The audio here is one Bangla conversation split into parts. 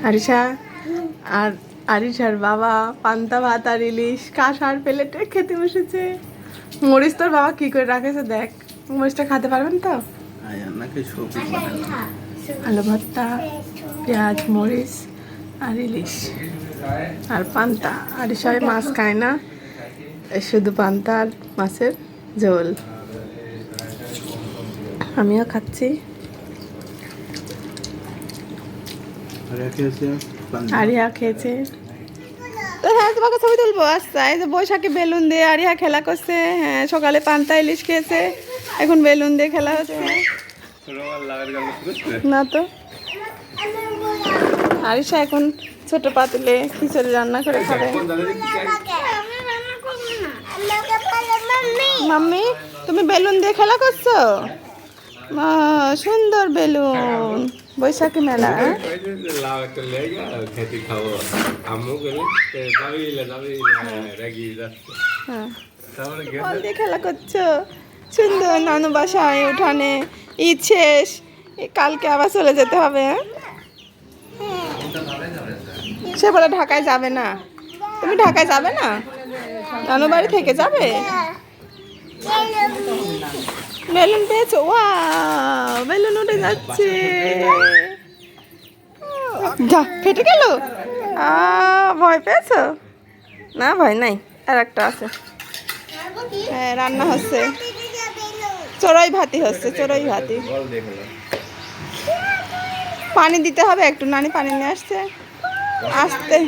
আরিশা আর আরিশার বাবা পান্তা ভাত আর ইলিশ কাঁসার প্লেটে খেতে বসেছে। মরিচ তোর বাবা কি করে রাখেছে দেখ, মরিচটা খেতে পারবেন তো? আলু ভর্তা, পেঁয়াজ, মরিচ আর ইলিশ আর পান্তা। আরিশা মাছ খায় না, শুধু পান্তা আর মাছের ঝোল। আমিও খাচ্ছি। আরিয়া খেয়েছে। হ্যাঁ, তোমাকে ছবি তুলবো। আচ্ছা, এই যে বৈশাখী বেলুন দিয়ে আরিয়া খেলা করছে। হ্যাঁ, সকালে পান্তা ইলিশ খেয়েছে, এখন বেলুন দিয়ে খেলা হচ্ছে না তো। আরিশা এখন ছোট পাতিলে খিচুড়ি রান্না করে খাবে। মাম্মি, তুমি বেলুন দিয়ে খেলা করছো? সুন্দর বেলুন, বৈশাখী মেলা। খেলা করছো সুন্দর। নানু বাসায় উঠানে, ঈদ শেষ, কালকে আবার চলে যেতে হবে। সে বলে ঢাকায় যাবে না। তুমি ঢাকায় যাবে না? নানু বাড়ি থেকে যাবে? বেলুন পেয়েছো? ওয়াও, বেলুন উঠে যাচ্ছে। যা, ফেটে গেল। ভয় পেয়েছো? না, ভয় নাই, আর একটা আছে। হ্যাঁ, রান্না হচ্ছে, চড়াই ভাতি হচ্ছে, চড়াই ভাতি। পানি দিতে হবে একটু, নানি পানি নিয়ে আসছে। আসতে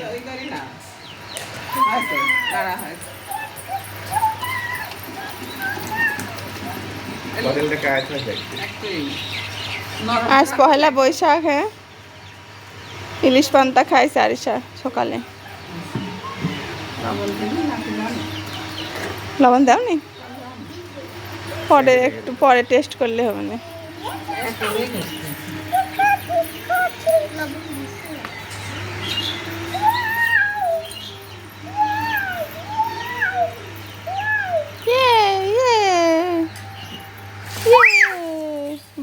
আজ পহেলা বৈশাখ। হ্যাঁ, ইলিশ পান্তা খাইছে আরিশা সকালে। লবণ দাওনি? পরে একটু পরে টেস্ট করলে হবে না।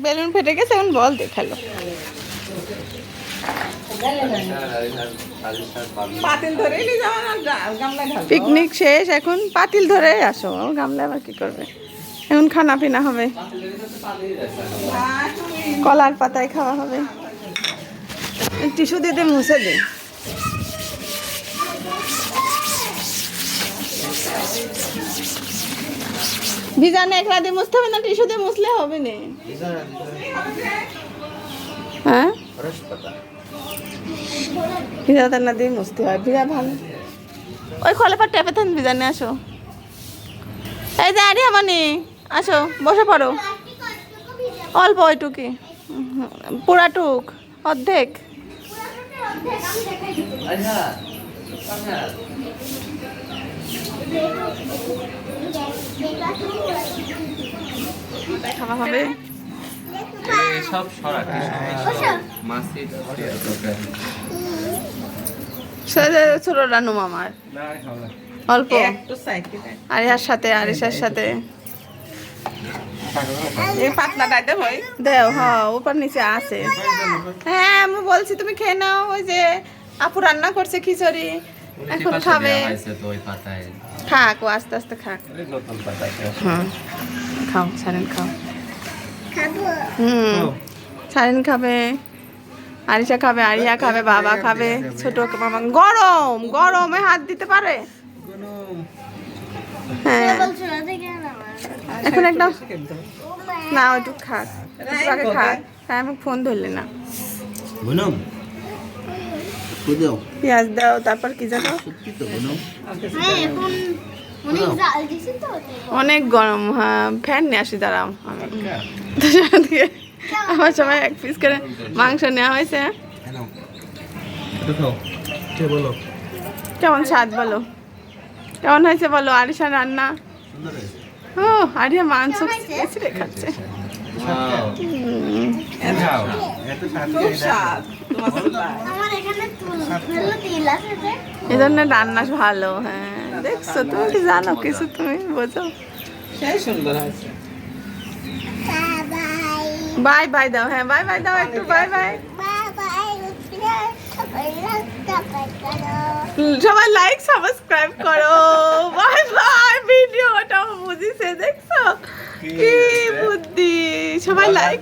বেলুন ফেটে গেছে, এখন বল দেখালো। পিকনিক শেষ, এখন পাতিল ধরে আসো। গামলা আবার কি করবে? এখন খানা পিনা হবে, কলার পাতায় খাওয়া হবে। টিস্যু দিতে মুছে দে। ভিজানে এক রাতে মুছতে হবে না, টিস্যু দিয়ে মুছলে হবে না। হ্যাঁ, ভিজাতে না দিয়ে মুছতে হয়। ভিজা ভালো। ওই খোলে পর টেপে থান, ভিজানে আসো। এই যে আরে আমানি, আসো বসে পড়ো। অল্প ওইটুকি, পুরাটুক, অর্ধেক। খাওয়া হবে। ছোট রানু মামার অল্প, আরিয়ার সাথে, আরিশার সাথে দেও। হ্যাঁ, উপর নিচে আছে। হ্যাঁ, আমি বলছি তুমি খেয়ে নাও। ওই যে আপু রান্না করছে খিচুড়ি, এখন খাবে। খাক, ও আস্তে আস্তে খাক। হ্যাঁ, খাও, সারেন খাও। সারেন খাবে, আরিশা খাবে, আরিয়া খাবে, বাবা খাবে, ছোট মামা। গরম, গরমে হাত দিতে পারে। হ্যাঁ, এখন একদম না, ওইটু খাক, আগে খাক। হ্যাঁ, আমি ফোন ধরলে না। পেঁয়াজ দাও, তারপর কি জানো, অনেক গরম। হ্যাঁ, ফ্যান নিয়ে আসি, দাঁড়াও। আমার সবাই এক পিস করে মাংস নেওয়া হয়েছে। কেমন স্বাদ বলো, কেমন হয়েছে বলো? আরিশা রান্না। ও, আরিয়া মাংস খাচ্ছে। এই জন্য রান্না ভালো। হ্যাঁ, দেখছো, তুমি কি জানো কিছু, তুমি বোঝো। বাই বাই দাও। হ্যাঁ, বাই বাই দাও একটু, বাই বাই। সবাই লাইক সাবস্ক্রাইব করো। Bye bye. ভিডিওটা বুঝিছে দেখছো কি বুদ্ধি। সবাই লাইক